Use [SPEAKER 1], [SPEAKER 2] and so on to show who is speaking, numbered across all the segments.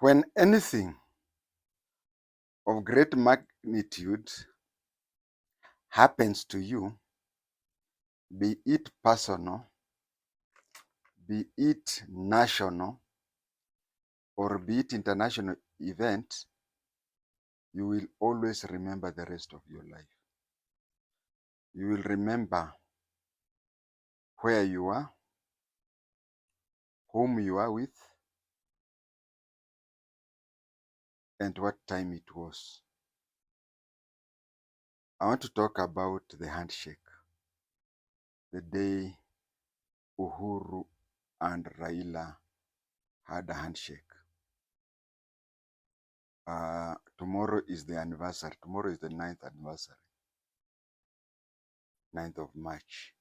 [SPEAKER 1] When anything of great magnitude happens to you, be it personal, be it national, or be it international event, you will always remember the rest of your life. You will remember where you are, whom you are with, and what time it was. I want to talk about the handshake, the day Uhuru and Raila had a handshake. Tomorrow is the anniversary. Tomorrow is the 9th anniversary, 9th of March.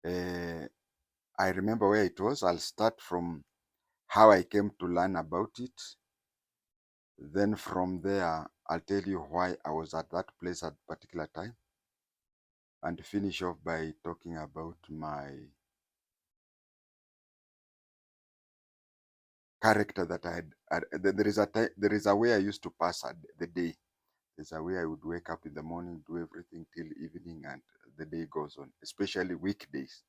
[SPEAKER 1] I remember where it was. I'll start from how I came to learn about it. Then from there, I'll tell you why I was at that place at a particular time, and finish off by talking about my character that I had. There is a way I used to pass the day. There's a way I would wake up in the morning, do everything till evening, and the day goes on, especially weekdays.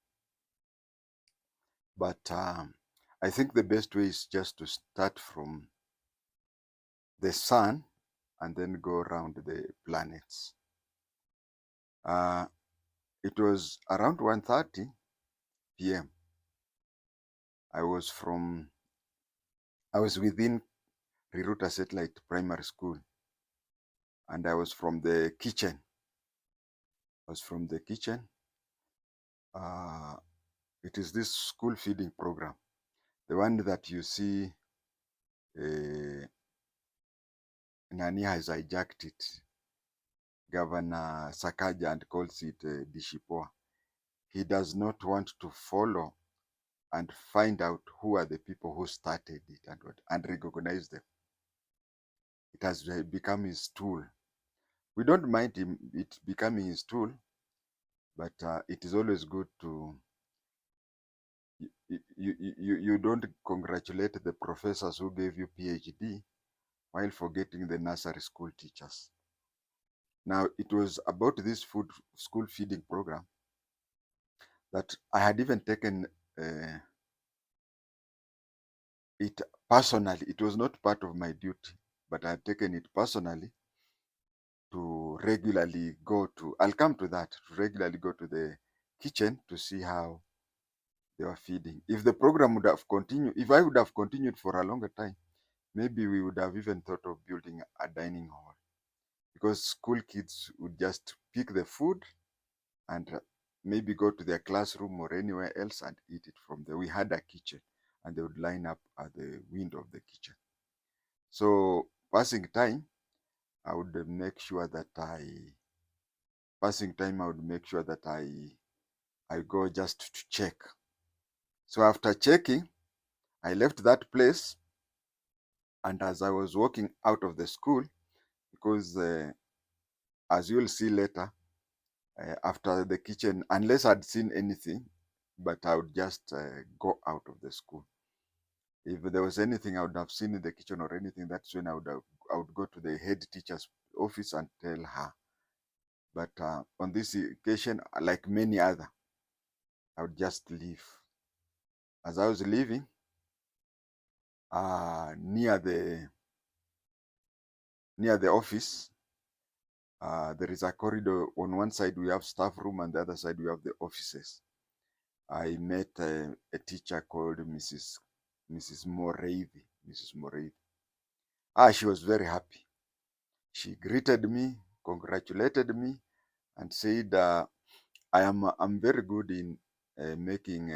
[SPEAKER 1] But I think the best way is just to start from the sun and then go around the planets. It was around 1:30 p.m. I was within Riruta Satellite Primary School, and I was from the kitchen. It is this school feeding program, the one that you see Nani has hijacked it, Governor Sakaja, and calls it Dishipoa. He does not want to follow and find out who are the people who started it and recognize them. It has become his tool. We don't mind it becoming his tool, but it is always good to you don't congratulate the professors who gave you PhD while forgetting the nursery school teachers. Now, it was about this school feeding program that I had even taken it personally. It was not part of my duty, but I had taken it personally to regularly go to, I'll come to that, to regularly go to the kitchen to see how they were feeding. If the program would have continued, if I would have continued for a longer time, maybe we would have even thought of building a dining hall, because school kids would just pick the food and maybe go to their classroom or anywhere else and eat it from there. We had a kitchen, and they would line up at the window of the kitchen. So passing time, I would make sure that I go just to check. So after checking, I left that place, and as I was walking out of the school, because as you'll see later, after the kitchen, unless I'd seen anything, but I would just go out of the school. If there was anything I would have seen in the kitchen or anything, that's when I would go to the head teacher's office and tell her. But on this occasion, like many other, I would just leave. As I was leaving, near the office, there is a corridor. On one side we have staff room, and the other side we have the offices. I met a teacher called Mrs. Moreithi. She was very happy. She greeted me, congratulated me, and said, I'm very good in making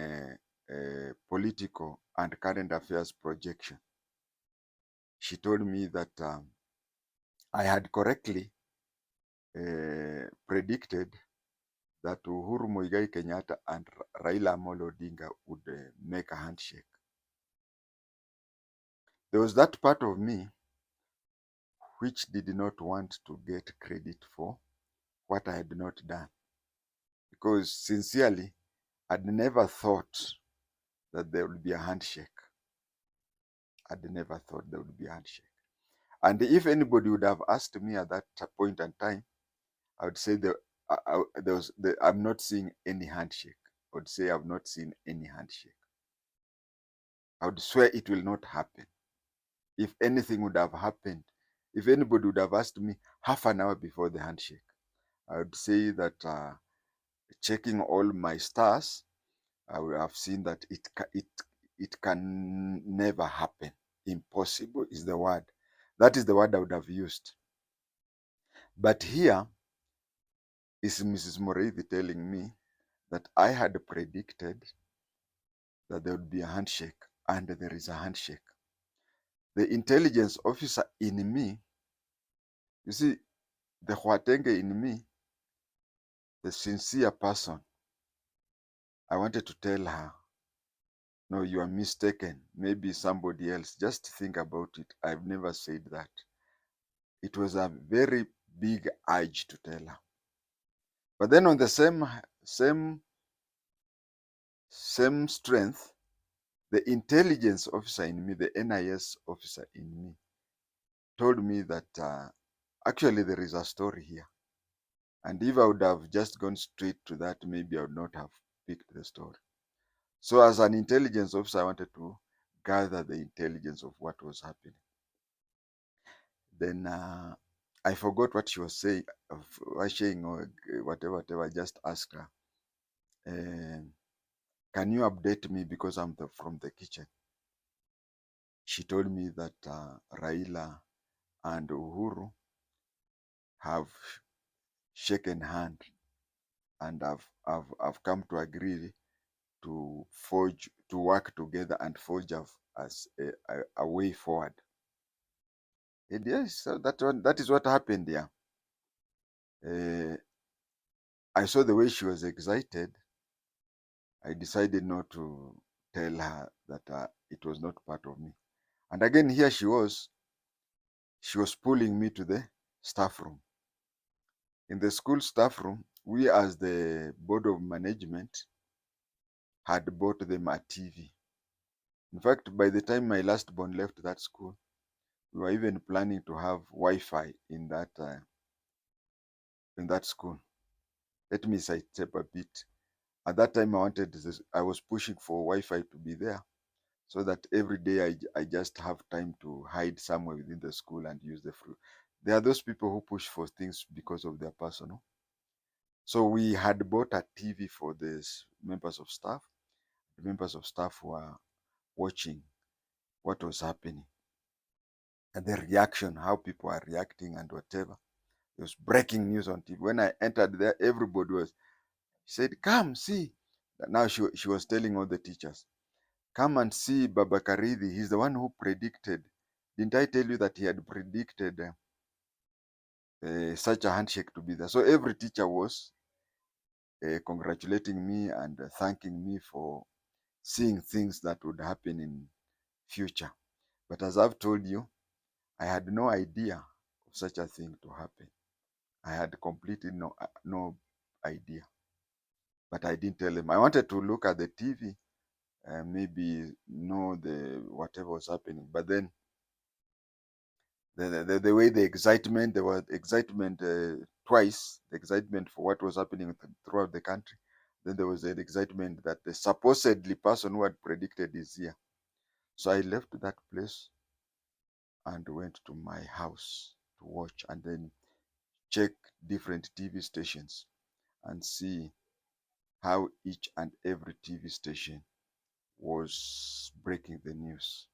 [SPEAKER 1] political and current affairs projection. She told me that I had correctly predicted that Uhuru Muigai Kenyatta and Raila Amolo Odinga would make a handshake. There was that part of me which did not want to get credit for what I had not done, because sincerely, I'd never thought that there would be a handshake. I'd never thought there would be a handshake. And if anybody would have asked me at that point in time, I would say I'm not seeing any handshake. I would say I've not seen any handshake. I would swear it will not happen. If anything would have happened, if anybody would have asked me half an hour before the handshake, I would say that checking all my stars, I would have seen that it can never happen. Impossible is the word. That is the word I would have used. But here is Mrs. Moreithi telling me that I had predicted that there would be a handshake, and there is a handshake. The intelligence officer in me, you see, the Huatenge in me, the sincere person, I wanted to tell her, no, you are mistaken. Maybe somebody else. Just think about it. I've never said that. It was a very big urge to tell her. But then on the same strength, the intelligence officer in me, the NIS officer in me, told me that actually there is a story here. And if I would have just gone straight to that, maybe I would not have picked the story. So as an intelligence officer, I wanted to gather the intelligence of what was happening. Then I forgot what she was saying, or whatever. I just asked her, can you update me because I'm from the kitchen? She told me that Raila and Uhuru have shaken hand and have come to agree to work together and forge as a way forward. And yes, so that is what happened there. I saw the way she was excited. I decided not to tell her that it was not part of me. And again, here she was pulling me to the staff room. In the school staff room, we as the board of management had bought them a TV. In fact, by the time my last born left that school, we were even planning to have Wi-Fi in that school. Let me sidestep a bit. At that time, I was pushing for Wi-Fi to be there, so that every day I just have time to hide somewhere within the school and use the free. There are those people who push for things because of their personal. So we had bought a TV for the members of staff. The members of staff were watching what was happening and the reaction, how people are reacting and whatever. There was breaking news on TV. When I entered there, everybody was, she said, come see. Now she was telling all the teachers, come and see Baba Karidhi. He's the one who predicted. Didn't I tell you that he had predicted such a handshake to be there? So every teacher was congratulating me and thanking me for seeing things that would happen in future. But as I've told you, I had no idea of such a thing to happen. I had completely no idea. But I didn't tell them. I wanted to look at the TV and maybe know whatever was happening. But then the way there was excitement twice, the excitement for what was happening throughout the country. Then there was the excitement that the supposedly person who had predicted is here. So I left that place and went to my house to watch and then check different TV stations and see how each and every TV station was breaking the news.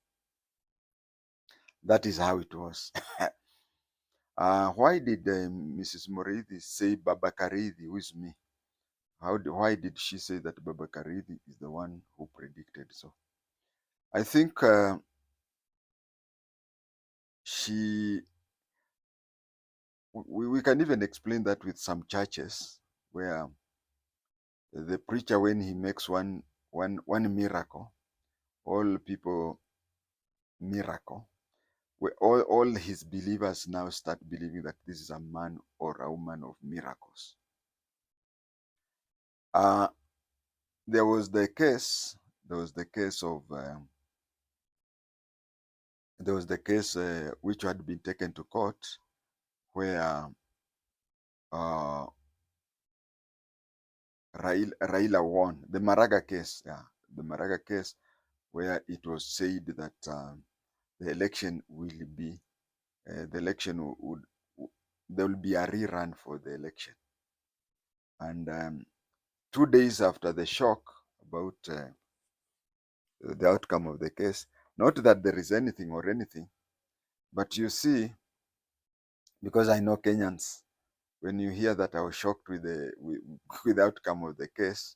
[SPEAKER 1] That is how it was. Why did Mrs. Moreithi say Baba Karidhi, who is me? Why did she say that Baba Karidhi is the one who predicted so? I think we can even explain that with some churches where the preacher, when he makes one miracle, all people miracle, where all his believers now start believing that this is a man or a woman of miracles. Uh, there was the case of there was the case which had been taken to court where uh, Raila won the Maraga case. Yeah, the Maraga case where it was said that the election will be the election would there will be a rerun for the election. And 2 days after the shock about the outcome of the case, not that there is anything or anything, but you see, because I know Kenyans, when you hear that I was shocked with with the outcome of the case,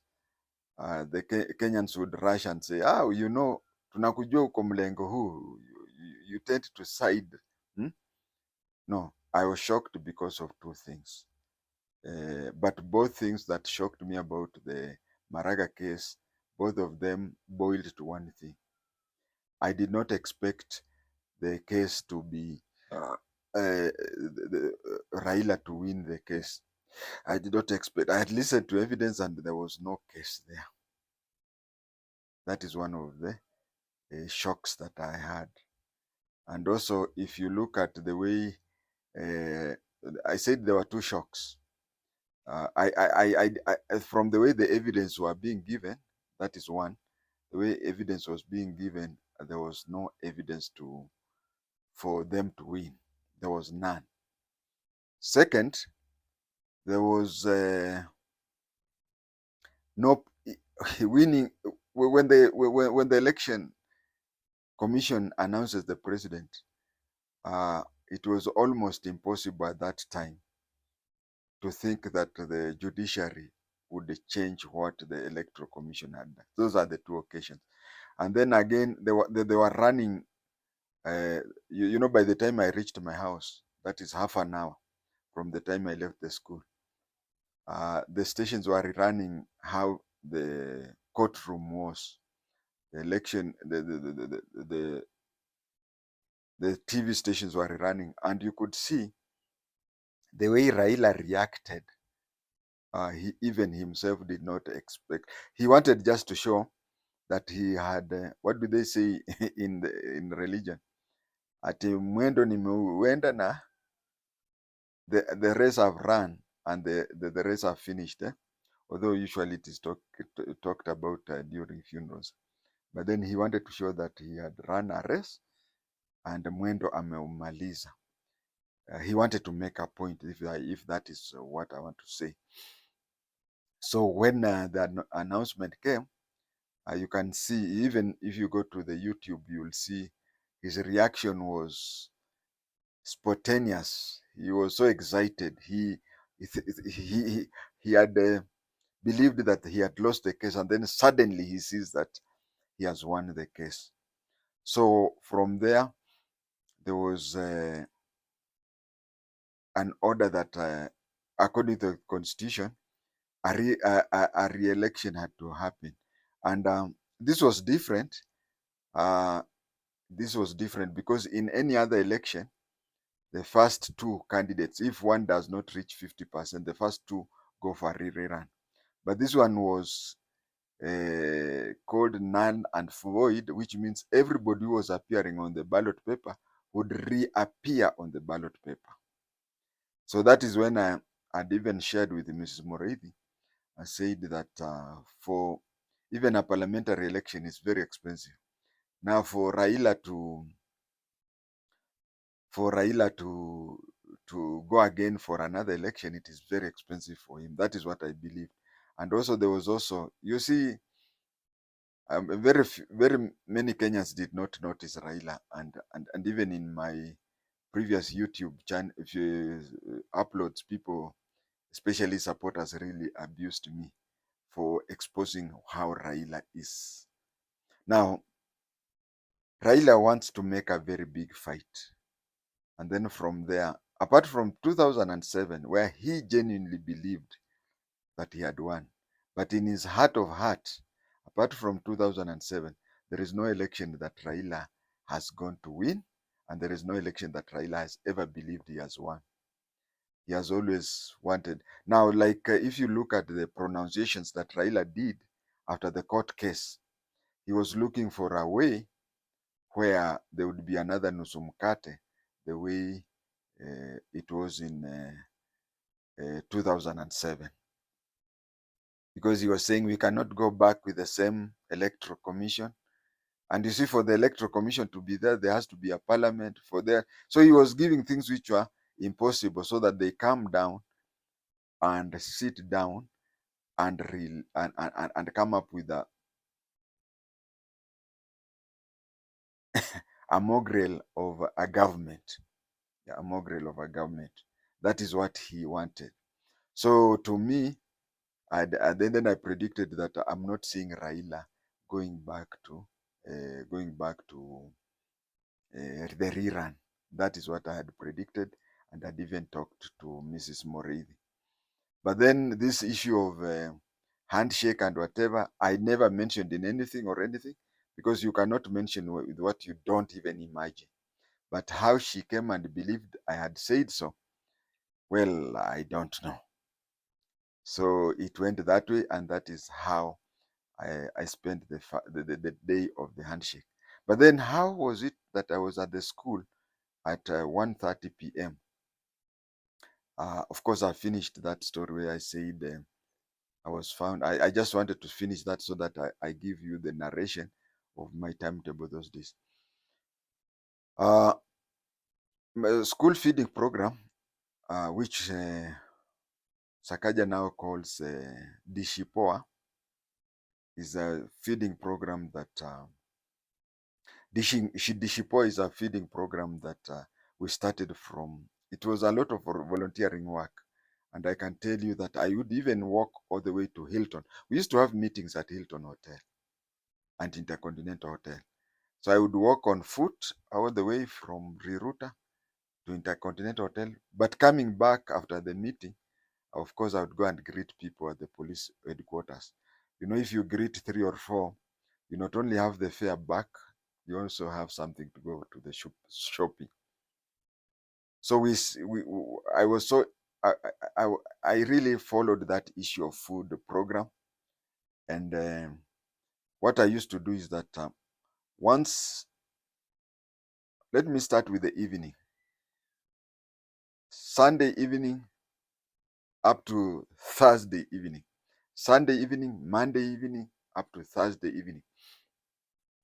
[SPEAKER 1] the Kenyans would rush and say, you know, tunakujua uko mlengo huu, you tend to side. Hmm? No, I was shocked because of two things. But both things that shocked me about the Maraga case, both of them boiled to one thing. I did not expect the case to be Raila to win the case. I did not expect. I had listened to evidence and there was no case there. That is one of the shocks that I had. And also, if you look at the way I said there were two shocks. From the way the evidence were being given, that is one. The way evidence was being given, there was no evidence for them to win. There was none. Second, there was no winning when the election commission announces the president. It was almost impossible at that time to think that the judiciary would change what the electoral commission had done. Those are the two occasions. And then again, they were running. You know, by the time I reached my house, that is half an hour from the time I left the school. The stations were running how the courtroom was. The election, the TV stations were running, and you could see the way Raila reacted. He even himself did not expect. He wanted just to show that he had what do they say in religion? Ati mwendo nimeuenda na the race have run and the race have finished. Although usually it is talked about during funerals. But then he wanted to show that he had run a race and mwendo ameumaliza. He wanted to make a point, if that is what I want to say. So when the announcement came, you can see, even if you go to the YouTube, you will see his reaction was spontaneous. He was so excited. He had believed that he had lost the case, and then suddenly he sees that he has won the case. So from there was an order that, according to the constitution, a re-election had to happen, and this was different. This was different because in any other election, the first two candidates, if one does not reach 50%, the first two go for a rerun. But this one was called null and void, which means everybody who was appearing on the ballot paper would reappear on the ballot paper. So that is when I had even shared with Mrs. Moreithi. I said that for even a parliamentary election is very expensive. Now for Raila to go again for another election, it is very expensive for him. That is what I believe. And also there was also, you see, very many Kenyans did not notice Raila, and even in my previous YouTube channel, if you uploads, people, especially supporters, really abused me for exposing how Raila is. Now, Raila wants to make a very big fight. And then from there, apart from 2007, where he genuinely believed that he had won, but in his heart of heart, apart from 2007, there is no election that Raila has gone to win, and there is no election that Raila has ever believed he has won. He has always wanted. Now, like if you look at the pronunciations that Raila did after the court case, he was looking for a way where there would be another nusu mkate the way it was in 2007. Because he was saying we cannot go back with the same electoral commission. And you see, for the electoral commission to be there, there has to be a parliament for there. So he was giving things which were impossible so that they come down and sit down and come up with a mongrel of a government. Yeah, a mongrel of a government. That is what he wanted. So to me, then I predicted that I'm not seeing Raila going back to the rerun. That is what I had predicted, and I'd even talked to Mrs. Moreithi. But then this issue of handshake and whatever, I never mentioned in anything or anything, because you cannot mention with what you don't even imagine. But how she came and believed I had said so, well, I don't know. So it went that way, and that is how I spent the day of the handshake. But then how was it that I was at the school at 1:30 p.m.? Of course, I finished that story where I said I was found. I just wanted to finish that so that I give you the narration of my timetable those days. My school feeding program, which Sakaja now calls Dishipoa, is a feeding program that Dishipoa is a feeding program that we started from. It was a lot of volunteering work. And I can tell you that I would even walk all the way to Hilton. We used to have meetings at Hilton Hotel and Intercontinental Hotel. So I would walk on foot all the way from Riruta to Intercontinental Hotel. But coming back after the meeting, of course, I would go and greet people at the police headquarters. You know, if you greet 3 or 4, you not only have the fare back, you also have something to go to the shopping. So I was so I really followed that issue of food program, and what I used to do is that once, let me start with the evening, Sunday evening up to Thursday evening, Sunday evening, Monday evening up to Thursday evening.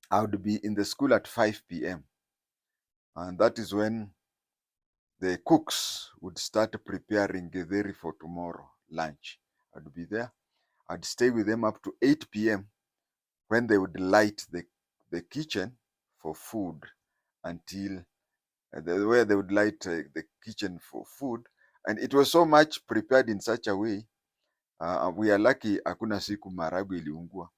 [SPEAKER 1] I would be in the school at 5 p.m. and that is when the cooks would start preparing githeri for tomorrow lunch. I'd be there. I'd stay with them up to 8 p.m. when they would light the kitchen for food until where they would light the kitchen for food. And it was so much prepared in such a way. We are lucky hakuna siku maharagwe iliungua.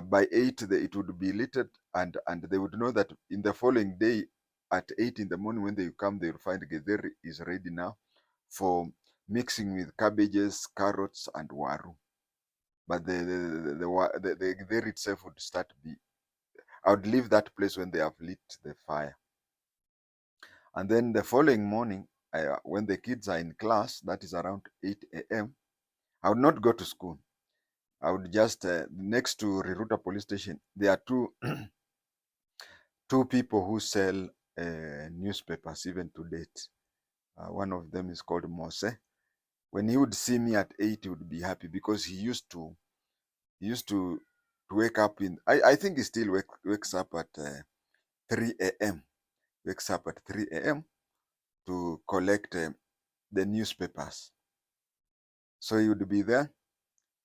[SPEAKER 1] By 8 it would be lit, and they would know that in the following day at 8 in the morning when they come, they will find githeri is ready now for mixing with cabbages, carrots, and waru. But the githeri itself would start be. I would leave that place when they have lit the fire. And then the following morning, when the kids are in class, that is around 8 a.m., I would not go to school. I would just, next to Riruta police station, there are two people who sell newspapers even to date. One of them is called Mose. When he would see me at 8, he would be happy because he used to wake up I think he still wakes up at 3 a.m. Wakes up at 3 a.m. to collect the newspapers. So he would be there.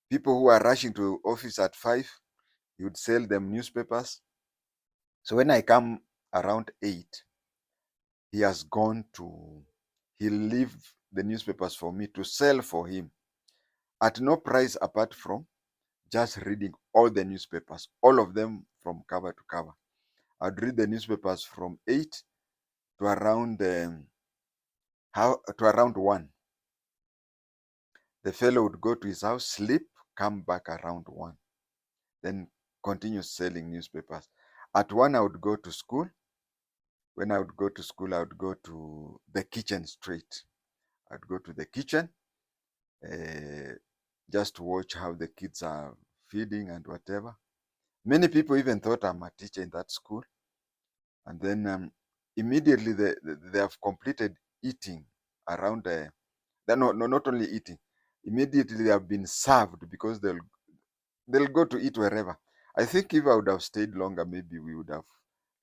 [SPEAKER 1] People who are rushing to office at 5, he would sell them newspapers. So when I come around 8, he'll leave the newspapers for me to sell for him at no price apart from just reading all the newspapers, all of them from cover to cover. I'd read the newspapers from 8 to around 1. The fellow would go to his house, sleep, come back around 1, then continue selling newspapers. At 1, I would go to school. When I would go to school, I would go to the kitchen straight. I'd go to the kitchen just to watch how the kids are feeding and whatever. Many people even thought I'm a teacher in that school. And then immediately they have completed eating around no, no, not only eating, immediately they have been served, because they'll go to eat wherever. I think if I would have stayed longer, maybe we would have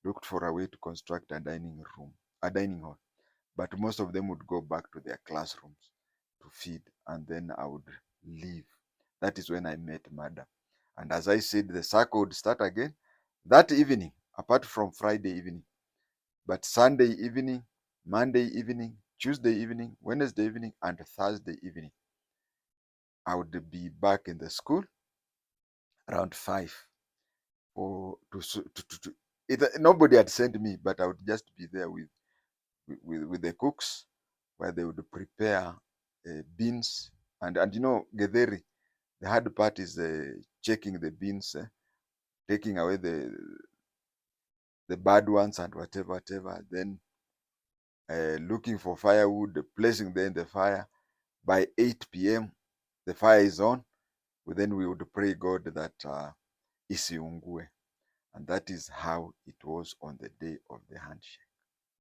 [SPEAKER 1] looked for a way to construct a dining hall. But most of them would go back to their classrooms to feed, and then I would leave. That is when I met Madam. And as I said, the circle would start again that evening, apart from Friday evening. But Sunday evening, Monday evening, Tuesday evening, Wednesday evening, and Thursday evening, I would be back in the school around 5 for nobody had sent me, but I would just be there with the cooks, where they would prepare beans and getheri. The hard part is checking the beans, taking away the bad ones and whatever. Then looking for firewood, placing them in the fire. By 8 p.m., the fire is on. Then we would pray God that isiungue. And that is how it was on the day of the handshake.